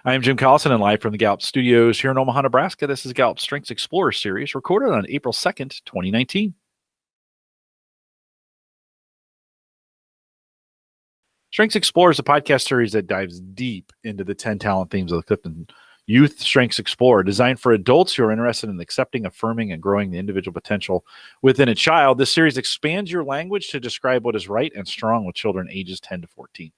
I am Jim Collison and live from the Gallup Studios here in Omaha, Nebraska. This is Gallup Strengths Explorer series recorded on April 2nd, 2019. Strengths Explorer is a podcast series that dives deep into the 10 talent themes of the Clifton Youth Strengths Explorer, designed for adults who are interested in accepting, affirming, and growing the individual potential within a child. This series expands your language to describe what is right and strong with children ages 10 to 14.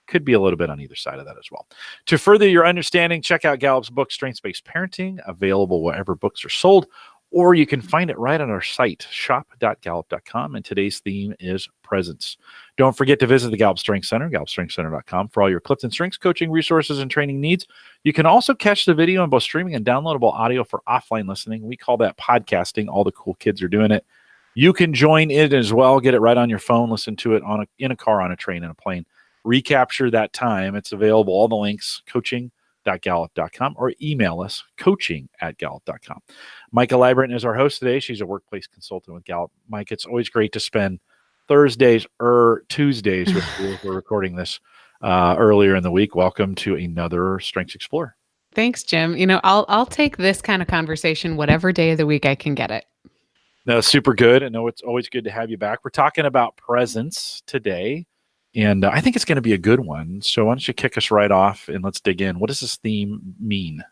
Could be a little bit on either side of that as well. To further your understanding, check out Gallup's book, Strengths-Based Parenting, available wherever books are sold, or you can find it right on our site, shop.gallup.com, and today's theme is presence. Don't forget to visit the Gallup Strengths Center, gallupstrengthscenter.com, for all your Clifton Strengths coaching resources and training needs. You can also catch the video on both streaming and downloadable audio for offline listening. We call that podcasting. All the cool kids are doing it. You can join it as well, get it right on your phone, listen to it in a car, on a train, in a plane. Recapture that time. It's available, all the links, coaching.gallup.com, or email us, coaching@gallup.com. Micah Libran is our host today. She's a workplace consultant with Gallup. Mike, it's always great to spend Thursdays or Tuesdays with you. We're recording this earlier in the week. Welcome to another Strengths Explorer. Thanks, Jim. I'll take this kind of conversation whatever day of the week I can get it. No, super good. I know it's always good to have you back. We're talking about presence today. And I think it's going to be a good one. So why don't you kick us right off and let's dig in. What does this theme mean?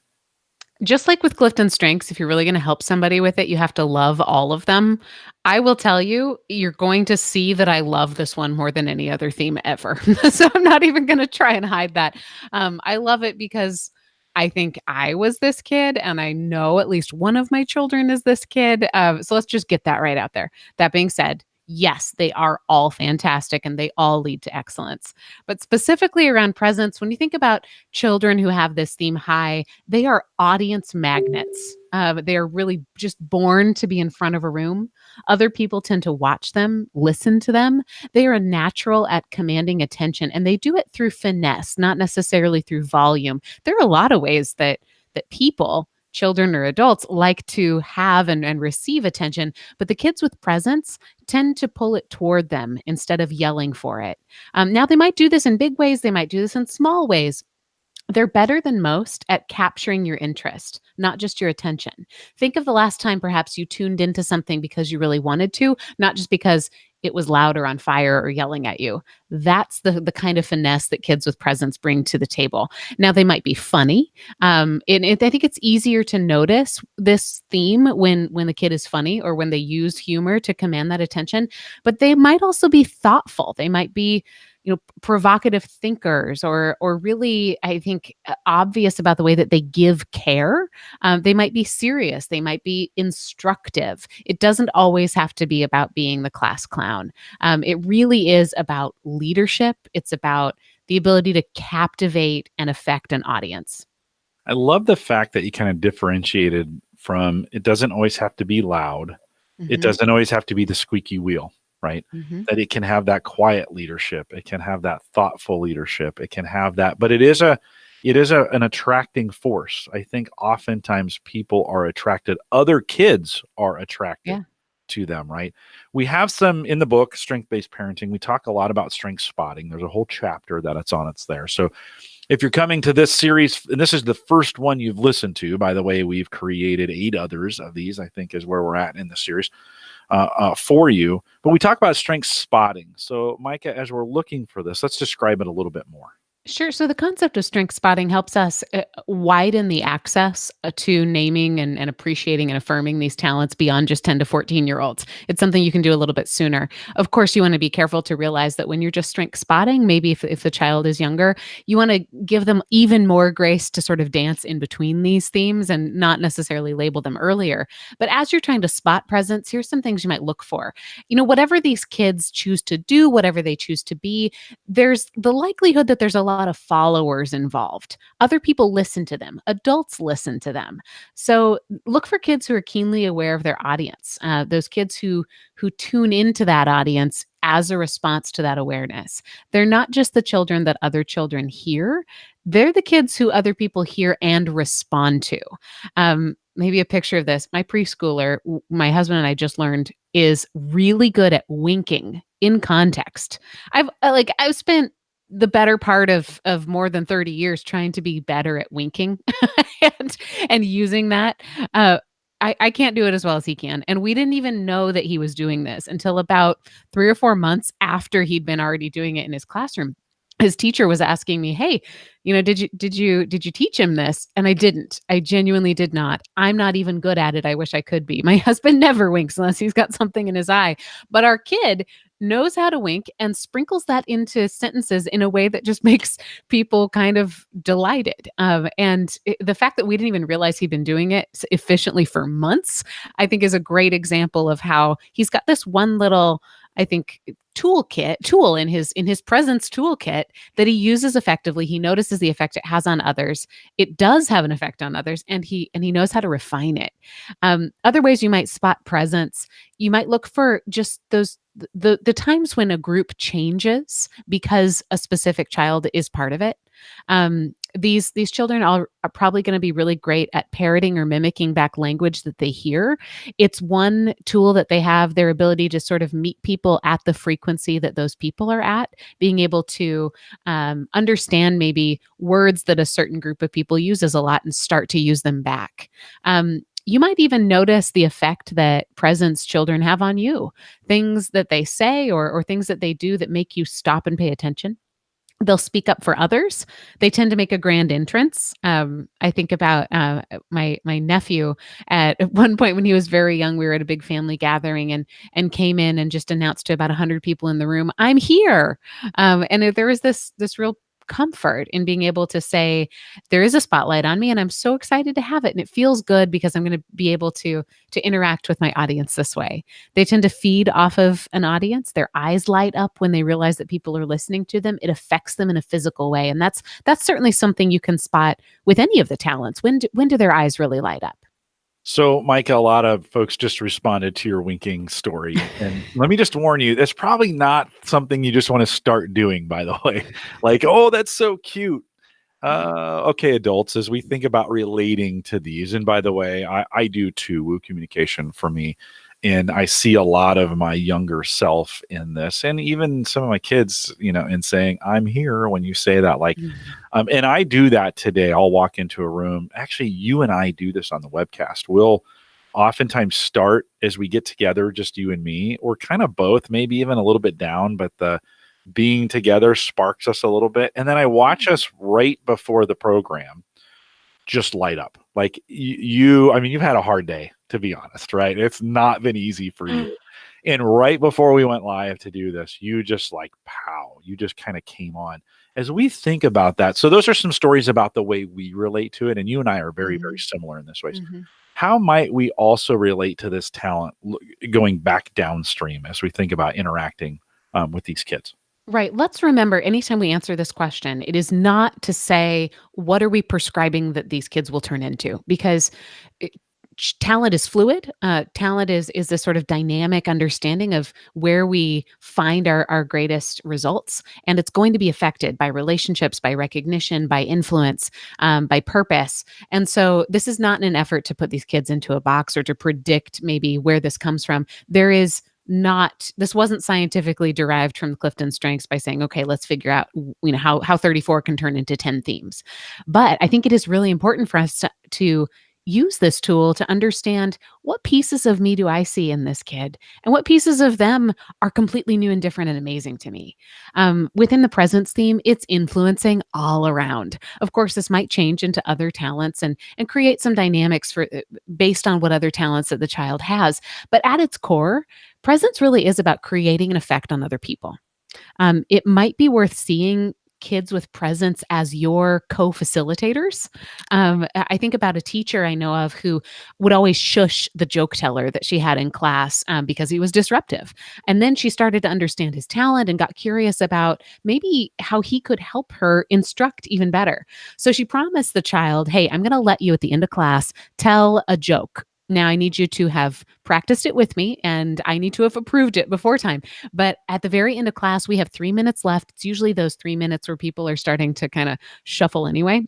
Just like with Clifton Strengths, if you're really going to help somebody with it, you have to love all of them. I will tell you, you're going to see that I love this one more than any other theme ever. So I'm not even going to try and hide that. I love it because I think I was this kid, and I know at least one of my children is this kid. So let's just get that right out there. That being said, yes, they are all fantastic and they all lead to excellence. But specifically around presence, when you think about children who have this theme high, they are audience magnets. They are really just born to be in front of a room. Other people tend to watch them, listen to them. They are a natural at commanding attention, and they do it through finesse, not necessarily through volume. There are a lot of ways that people, children or adults, like to have and receive attention, but the kids with presence tend to pull it toward them instead of yelling for it. Now, they might do this in big ways. They might do this in small ways. They're better than most at capturing your interest, not just your attention. Think of the last time perhaps you tuned into something because you really wanted to, not just because it was loud or on fire or yelling at you. That's the kind of finesse that kids with presence bring to the table. Now, they might be funny. I think it's easier to notice this theme when the kid is funny or when they use humor to command that attention. But they might also be thoughtful. They might be provocative thinkers or really, I think, obvious about the way that they give care. They might be serious. They might be instructive. It doesn't always have to be about being the class clown. It really is about leadership. It's about the ability to captivate and affect an audience. I love the fact that you kind of differentiated from, it doesn't always have to be loud. Mm-hmm. It doesn't always have to be the squeaky wheel. Right? Mm-hmm. That it can have that quiet leadership. It can have that thoughtful leadership. It can have that, but it is an attracting force. I think oftentimes people are attracted, other kids are attracted to them, right? We have some in the book, Strength-Based Parenting. We talk a lot about strength spotting. There's a whole chapter that it's there. So if you're coming to this series, and this is the first one you've listened to, by the way, we've created 8 others of these, I think is where we're at in the series. For you, but we talk about strength spotting. So Micah, as we're looking for this, let's describe it a little bit more. Sure. So the concept of strength spotting helps us widen the access to naming and appreciating and affirming these talents beyond just 10 to 14-year-olds. It's something you can do a little bit sooner. Of course, you want to be careful to realize that when you're just strength spotting, maybe if the child is younger, you want to give them even more grace to sort of dance in between these themes and not necessarily label them earlier. But as you're trying to spot presence, here's some things you might look for. Whatever these kids choose to do, whatever they choose to be, there's the likelihood that there's a lot of followers involved. Other people listen to them. Adults listen to them. So look for kids who are keenly aware of their audience. Those kids who tune into that audience as a response to that awareness. They're not just the children that other children hear. They're the kids who other people hear and respond to. Maybe a picture of this. My preschooler, my husband and I just learned, is really good at winking in context. I've spent the better part of more than 30 years trying to be better at winking and using that. I can't do it as well as he can. And we didn't even know that he was doing this until about 3 or 4 months after he'd been already doing it in his classroom. His teacher was asking me, "Hey, did you teach him this?" And I didn't. I genuinely did not. I'm not even good at it. I wish I could be. My husband never winks unless he's got something in his eye. But our kid knows how to wink and sprinkles that into sentences in a way that just makes people kind of delighted. The fact that we didn't even realize he'd been doing it efficiently for months, I think, is a great example of how he's got this one little, I think, tool in his presence toolkit that he uses effectively. He notices the effect it has on others. It does have an effect on others, and he knows how to refine it. Other ways you might spot presence, you might look for just the times when a group changes because a specific child is part of it. These children are probably going to be really great at parroting or mimicking back language that they hear. It's one tool that they have, their ability to sort of meet people at the frequency that those people are at, being able to understand maybe words that a certain group of people uses a lot and start to use them back. You might even notice the effect that presence children have on you, things that they say or things that they do that make you stop and pay attention. They'll speak up for others. They tend to make a grand entrance. I think about my nephew. At one point when he was very young, we were at a big family gathering and came in and just announced to about 100 people in the room, "I'm here." And there was this real comfort in being able to say, there is a spotlight on me and I'm so excited to have it, and it feels good because I'm going to be able to interact with my audience this way. They tend to feed off of an audience. Their eyes light up when they realize that people are listening to them. It affects them in a physical way, and that's certainly something you can spot with any of the talents. When do their eyes really light up? So, Micah, a lot of folks just responded to your winking story. And let me just warn you, that's probably not something you just want to start doing, by the way. Like, oh, that's so cute. Okay, adults, as we think about relating to these, and by the way, I do too, woo communication for me. And I see a lot of my younger self in this, and even some of my kids, in saying, "I'm here" when you say that, like, and I do that today. I'll walk into a room. Actually, you and I do this on the webcast. We'll oftentimes start as we get together, just you and me, or kind of both, maybe even a little bit down, but the being together sparks us a little bit. And then I watch us right before the program just light up. Like you've had a hard day, to be honest, right? It's not been easy for you. And right before we went live to do this, you just like, pow, you just kind of came on. As we think about that, so those are some stories about the way we relate to it. And you and I are very, very similar in this way. How might we also relate to this talent going back downstream as we think about interacting with these kids? Right. Let's remember, anytime we answer this question, it is not to say, what are we prescribing that these kids will turn into? Because talent is fluid. Talent is this sort of dynamic understanding of where we find our greatest results. And it's going to be affected by relationships, by recognition, by influence, by purpose. And so this is not an effort to put these kids into a box or to predict maybe where this comes from. This wasn't scientifically derived from CliftonStrengths by saying, okay, let's figure out, how 34 can turn into 10 themes. But I think it is really important for us to use this tool to understand, what pieces of me do I see in this kid, and what pieces of them are completely new and different and amazing to me. Within the presence theme, it's influencing all around. Of course, this might change into other talents and create some dynamics based on what other talents that the child has. But at its core, presence really is about creating an effect on other people. It might be worth seeing kids with presence as your co-facilitators. I think about a teacher I know of who would always shush the joke teller that she had in class because he was disruptive. And then she started to understand his talent and got curious about maybe how he could help her instruct even better. So she promised the child, "Hey, I'm going to let you at the end of class tell a joke. Now, I need you to have practiced it with me, and I need to have approved it before time. But at the very end of class, we have 3 minutes left. It's usually those 3 minutes where people are starting to kind of shuffle anyway.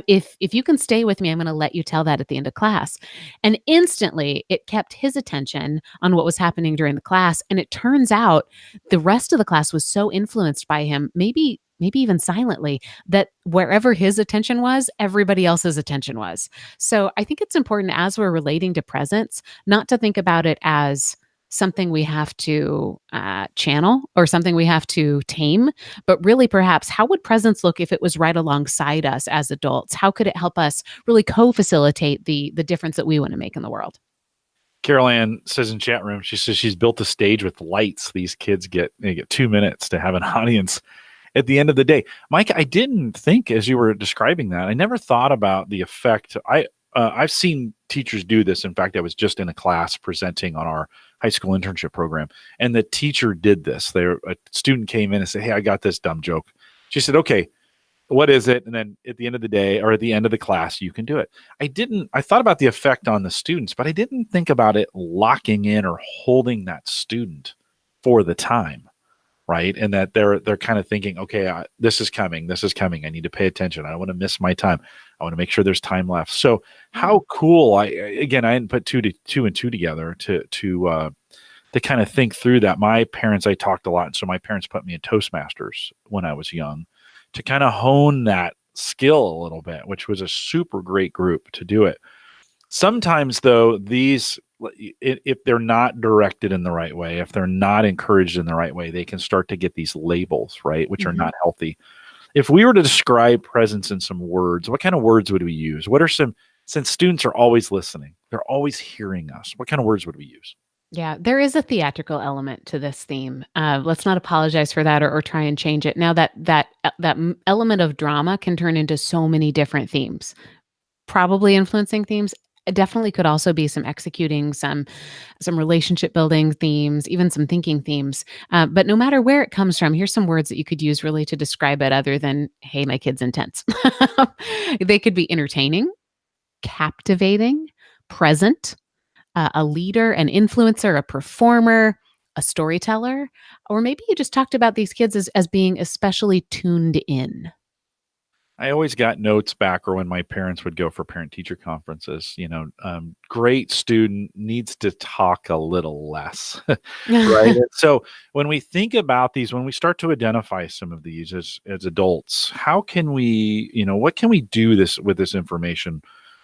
If you can stay with me, I'm going to let you tell that at the end of class." And instantly, it kept his attention on what was happening during the class. And it turns out the rest of the class was so influenced by him, maybe maybe even silently, that wherever his attention was, everybody else's attention was. So I think it's important as we're relating to presence, not to think about it as something we have to channel or something we have to tame, but really perhaps how would presence look if it was right alongside us as adults? How could it help us really co-facilitate the difference that we want to make in the world? Carol Ann says in chat room, she says she's built a stage with lights. These kids they get 2 minutes to have an audience at the end of the day. Mike, I didn't think as you were describing that, I never thought about the effect. I've seen teachers do this. In fact, I was just in a class presenting on our high school internship program, and the teacher did this. A student came in and said, "Hey, I got this dumb joke." She said, "Okay, what is it?" And then at the end of the day or at the end of the class, you can do it. I thought about the effect on the students, but I didn't think about it locking in or holding that student for the time. Right. And that they're kind of thinking, okay, this is coming. I need to pay attention. I don't want to miss my time. I want to make sure there's time left. So how cool. I didn't put two and two together to kind of think through that. My parents, I talked a lot. And so my parents put me in Toastmasters when I was young to kind of hone that skill a little bit, which was a super great group to do it. Sometimes though, if they're not directed in the right way, if they're not encouraged in the right way, they can start to get these labels, right, which are not healthy. If we were to describe presence in some words, what kind of words would we use? Since students are always listening, they're always hearing us, what kind of words would we use? Yeah, there is a theatrical element to this theme. Let's not apologize for that or try and change it. Now that element of drama can turn into so many different themes, probably influencing themes. It definitely could also be some executing, some relationship building themes, even some thinking themes. But no matter where it comes from, here's some words that you could use really to describe it other than, hey, my kid's intense. They could be entertaining, captivating, present, a leader, an influencer, a performer, a storyteller, or maybe you just talked about these kids as being especially tuned in. I always got notes back, or when my parents would go for parent-teacher conferences, great student needs to talk a little less, right? And so when we think about these, when we start to identify some of these as adults, how can we, what can we do with this information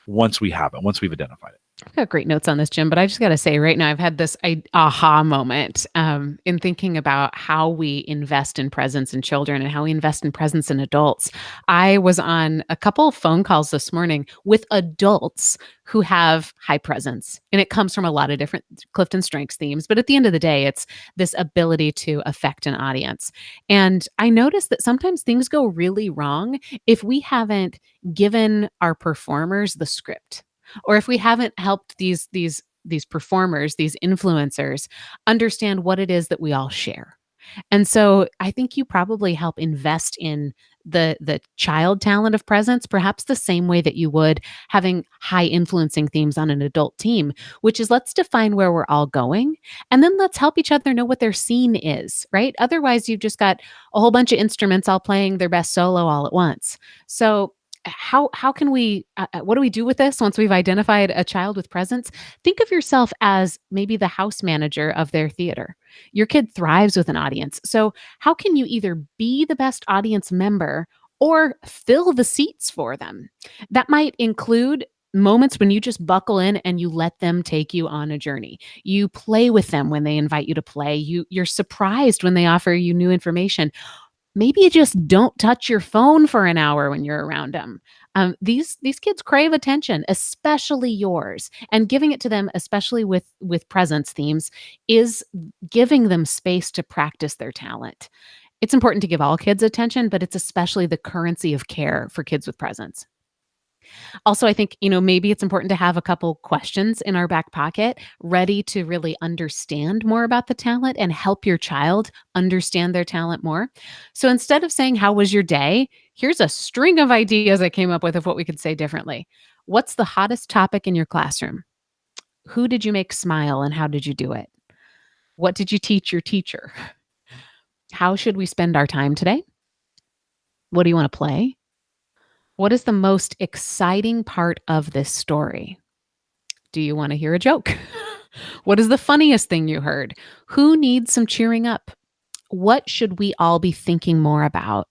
once we've identified it? I've got great notes on this, Jim, but I just got to say right now, I've had this aha moment in thinking about how we invest in presence in children and how we invest in presence in adults. I was on a couple of phone calls this morning with adults who have high presence, and it comes from a lot of different CliftonStrengths themes. But at the end of the day, it's this ability to affect an audience. And I noticed that sometimes things go really wrong if we haven't given our performers the script, or if we haven't helped these performers, these influencers, understand what it is that we all share. And so I think you probably help invest in the child talent of presence, perhaps the same way that you would having high influencing themes on an adult team, which is let's define where we're all going, and then let's help each other know what their scene is, right? Otherwise, you've just got a whole bunch of instruments all playing their best solo all at once. So how can we what do we do with this once we've identified a child with presence? Think of yourself as maybe the house manager of their theater. Your kid thrives with an audience. So how can you either be the best audience member or fill the seats for them? That might include moments when you just buckle in and you let them take you on a journey. You play with them when they invite you to play. You're surprised when they offer you new information. Maybe you just don't touch your phone for an hour when you're around them. These kids crave attention, especially yours, and giving it to them, especially with presence themes, is giving them space to practice their talent. It's important to give all kids attention, but it's especially the currency of care for kids with presence. Also, I think, maybe it's important to have a couple questions in our back pocket ready to really understand more about the talent and help your child understand their talent more. So instead of saying, "How was your day?" here's a string of ideas I came up with of what we could say differently. What's the hottest topic in your classroom? Who did you make smile and how did you do it? What did you teach your teacher? How should we spend our time today? What do you want to play? What is the most exciting part of this story? Do you want to hear a joke? What is the funniest thing you heard? Who needs some cheering up? What should we all be thinking more about?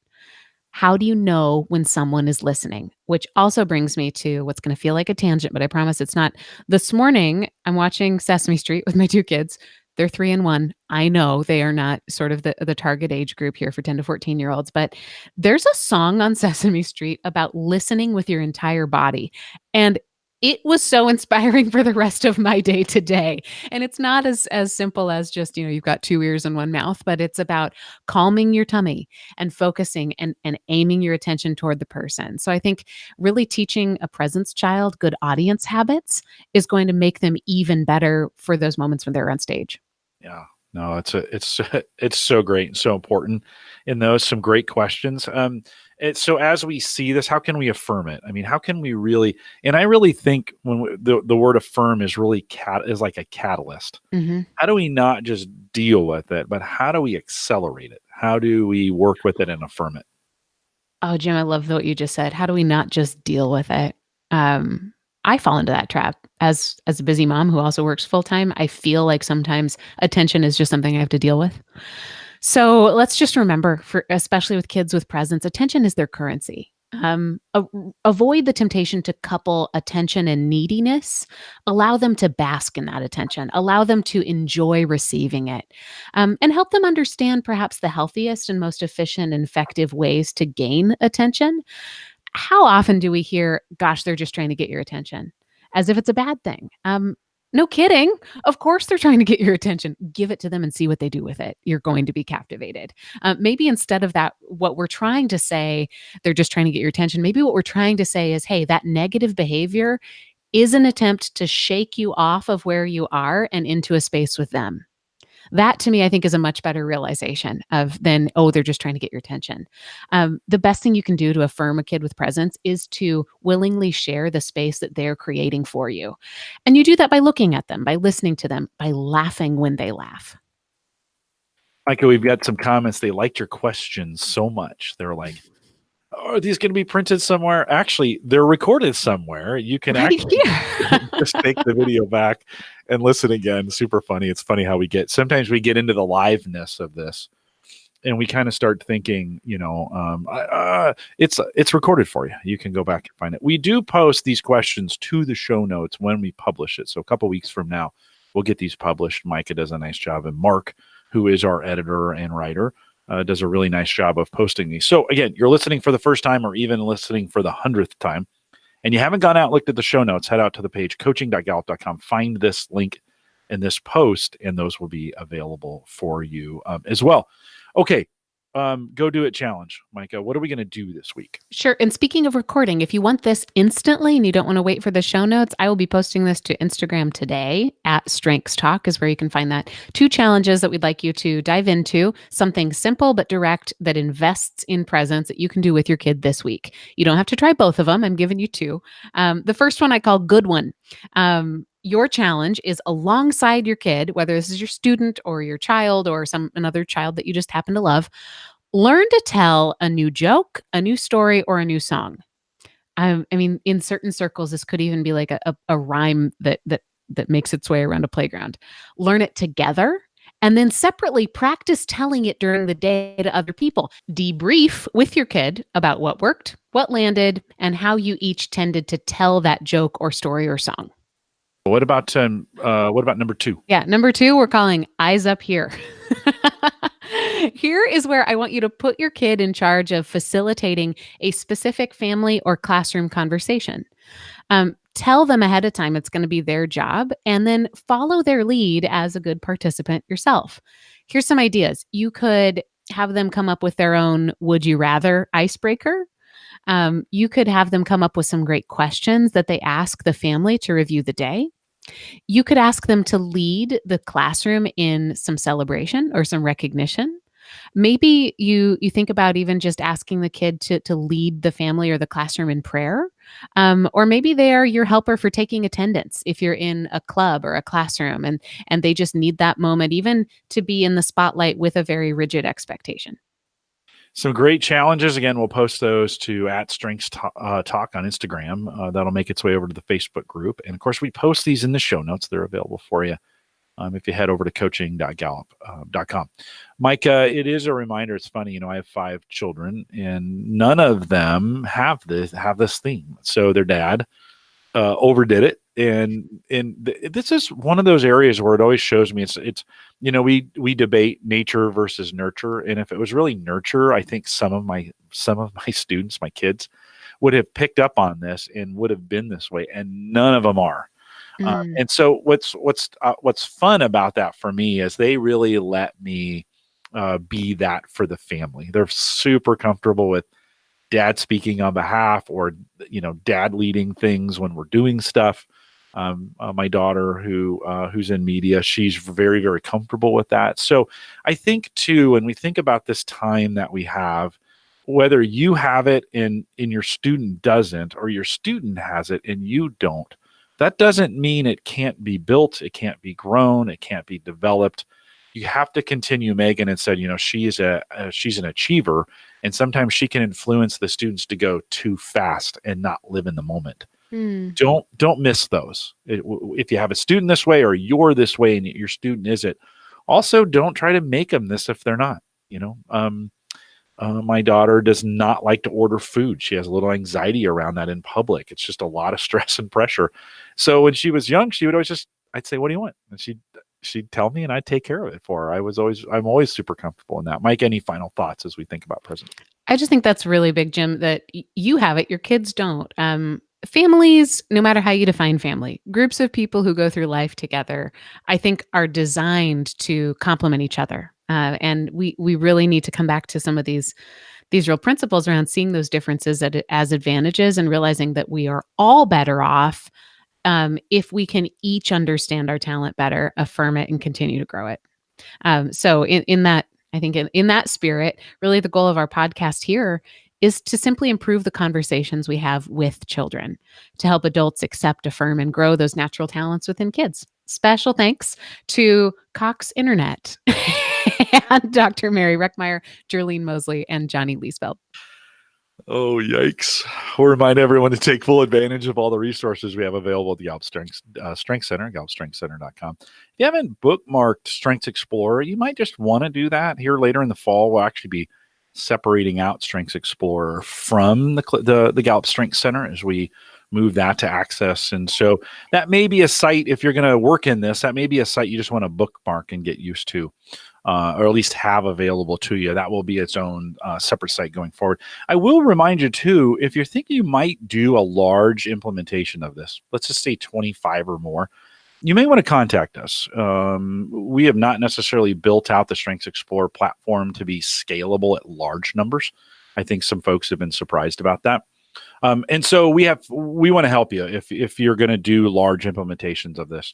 How do you know when someone is listening? Which also brings me to what's going to feel like a tangent, but I promise it's not. This morning, I'm watching Sesame Street with my two kids. They're 3 and 1. I know they are not sort of the target age group here for 10 to 14-year-olds, but there's a song on Sesame Street about listening with your entire body. And it was so inspiring for the rest of my day today. And it's not as simple as just, you've got 2 ears and one mouth, but it's about calming your tummy and focusing and aiming your attention toward the person. So I think really teaching a presence child good audience habits is going to make them even better for those moments when they're on stage. Yeah. No, it's so great and so important. And those some great questions. So as we see this, how can we affirm it? I mean, how can we really? And I really think the word affirm is really is like a catalyst. Mm-hmm. How do we not just deal with it, but how do we accelerate it? How do we work with it and affirm it? Oh, Jim, I love what you just said. How do we not just deal with it? I fall into that trap as a busy mom who also works full time. I feel like sometimes attention is just something I have to deal with. So let's just remember, especially with kids with presence, attention is their currency. Avoid the temptation to couple attention and neediness. Allow them to bask in that attention. Allow them to enjoy receiving it, and help them understand perhaps the healthiest and most efficient and effective ways to gain attention. How often do we hear, gosh, they're just trying to get your attention, as if it's a bad thing? No kidding. Of course, they're trying to get your attention. Give it to them and see what they do with it. You're going to be captivated. Maybe instead of that, what we're trying to say, they're just trying to get your attention. Maybe what we're trying to say is, hey, that negative behavior is an attempt to shake you off of where you are and into a space with them. That to me, I think, is a much better realization than, oh, they're just trying to get your attention. The best thing you can do to affirm a kid with presence is to willingly share the space that they're creating for you. And you do that by looking at them, by listening to them, by laughing when they laugh. Micah, we've got some comments. They liked your questions so much. They're like, oh, are these going to be printed somewhere? Actually, they're recorded somewhere. You can actually just take the video back and listen again. Super funny. It's funny how sometimes we get into the liveness of this and we kind of start thinking, it's recorded for you. You can go back and find it. We do post these questions to the show notes when we publish it. So a couple weeks from now, we'll get these published. Micah does a nice job. And Mark, who is our editor and writer, does a really nice job of posting these. So again, you're listening for the first time or even listening for the 100th time, and you haven't gone out and looked at the show notes, head out to the page, coaching.gallup.com, find this link in this post, and those will be available for you as well. Okay. Go do it challenge. Micah, what are we going to do this week? Sure. And speaking of recording, if you want this instantly and you don't want to wait for the show notes, I will be posting this to Instagram today at Strengths Talk is where you can find that. 2 challenges that we'd like you to dive into, something simple but direct that invests in presence that you can do with your kid this week. You don't have to try both of them. I'm giving you 2. The first one I call Good One. Your challenge is alongside your kid, whether this is your student or your child or another child that you just happen to love, learn to tell a new joke, a new story, or a new song. I mean, in certain circles, this could even be like a rhyme that makes its way around a playground. Learn it together, and then separately practice telling it during the day to other people. Debrief with your kid about what worked, what landed, and how you each tended to tell that joke or story or song. What about number 2? Yeah, number 2, we're calling Eyes Up Here. Here is where I want you to put your kid in charge of facilitating a specific family or classroom conversation. Tell them ahead of time it's going to be their job, and then follow their lead as a good participant yourself. Here's some ideas. You could have them come up with their own would you rather icebreaker. You could have them come up with some great questions that they ask the family to review the day. You could ask them to lead the classroom in some celebration or some recognition. Maybe you think about even just asking the kid to lead the family or the classroom in prayer. Or maybe they are your helper for taking attendance if you're in a club or a classroom and they just need that moment even to be in the spotlight with a very rigid expectation. Some great challenges. Again, we'll post those to at Strengths Talk on Instagram. That'll make its way over to the Facebook group. And of course, we post these in the show notes. They're available for you if you head over to coaching.gallup.com. Micah, it is a reminder. It's funny, I have 5 children, and none of them have this theme. So their dad overdid it, and this is one of those areas where it always shows me it's we debate nature versus nurture, and if it was really nurture, I think some of my students, my kids, would have picked up on this and would have been this way, and none of them are. And so what's fun about that for me is they really let me be that for the family. They're super comfortable with dad speaking on behalf, or dad leading things when we're doing stuff. My daughter, who's in media, she's very, very comfortable with that. So I think too, when we think about this time that we have, whether you have it and your student doesn't, or your student has it and you don't, that doesn't mean it can't be built, it can't be grown, it can't be developed. You have to continue. Megan had said, she's an achiever, and sometimes she can influence the students to go too fast and not live in the moment. Don't miss those. If you have a student this way, or you're this way and your student isn't, also don't try to make them this if they're not. My daughter does not like to order food. She has a little anxiety around that in public. It's just a lot of stress and pressure. So when she was young, she would always I'd say, "What do you want?" And she'd tell me, and I'd take care of it for her. I'm always super comfortable in that. Mike, any final thoughts as we think about present? I just think that's really big, Jim, that you have it, your kids don't. Families, no matter how you define family, groups of people who go through life together, I think are designed to complement each other. And we really need to come back to some of these real principles around seeing those differences as advantages, and realizing that we are all better off if we can each understand our talent better, affirm it, and continue to grow it. So in that, I think in that spirit, really the goal of our podcast here is to simply improve the conversations we have with children, to help adults accept, affirm, and grow those natural talents within kids. Special thanks to Cox Internet and Dr. Mary Reckmeyer, Jerlene Mosley, and Johnny Leesfeld. Oh, yikes. We'll remind everyone to take full advantage of all the resources we have available at the Gallup Strengths Center, GallupStrengthsCenter.com. If you haven't bookmarked StrengthsExplorer, you might just want to do that. Here later in the fall, we'll actually be separating out StrengthsExplorer from the Gallup Strengths Center as we move that to access. And so that may be a site, if you're going to work in this, that may be a site you just want to bookmark and get used to. Or at least have available to you. That will be its own separate site going forward. I will remind you too, if you're thinking you might do a large implementation of this, let's just say 25 or more, you may want to contact us. We have not necessarily built out the StrengthsExplorer platform to be scalable at large numbers. I think some folks have been surprised about that. And so we want to help you if you're going to do large implementations of this.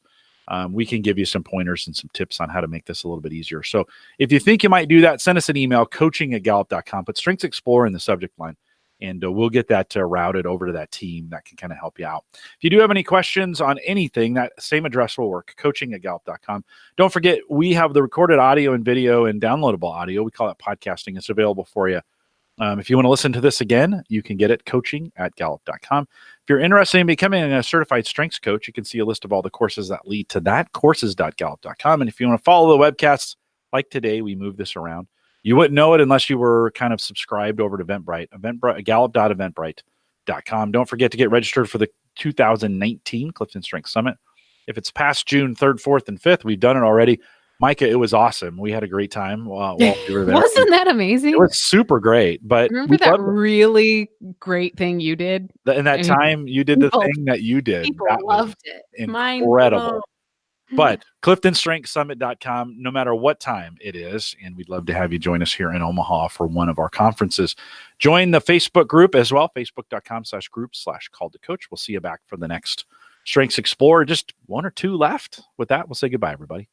We can give you some pointers and some tips on how to make this a little bit easier. So if you think you might do that, send us an email, coaching@gallup.com. Put StrengthsExplorer in the subject line, and we'll get that routed over to that team that can kind of help you out. If you do have any questions on anything, that same address will work, coaching@gallup.com. Don't forget, we have the recorded audio and video and downloadable audio. We call it podcasting. It's available for you. If you want to listen to this again, you can get it coaching@gallup.com. If you're interested in becoming a certified strengths coach, you can see a list of all the courses that lead to that, courses.gallup.com. And if you want to follow the webcasts, like today, we move this around. You wouldn't know it unless you were kind of subscribed over to Eventbrite, gallup.eventbrite.com. Don't forget to get registered for the 2019 Clifton Strengths Summit. If it's past June 3rd, 4th, and 5th, we've done it already. Micah, it was awesome. We had a great time while we were there. Wasn't that amazing? It was super great. But remember that really great thing you did? In that time, you did the thing that you did. People that loved it. Incredible. But CliftonStrengthsSummit.com, no matter what time it is, and we'd love to have you join us here in Omaha for one of our conferences. Join the Facebook group as well, facebook.com/group/call to coach. We'll see you back for the next Strengths Explorer. Just one or two left. With that, we'll say goodbye, everybody.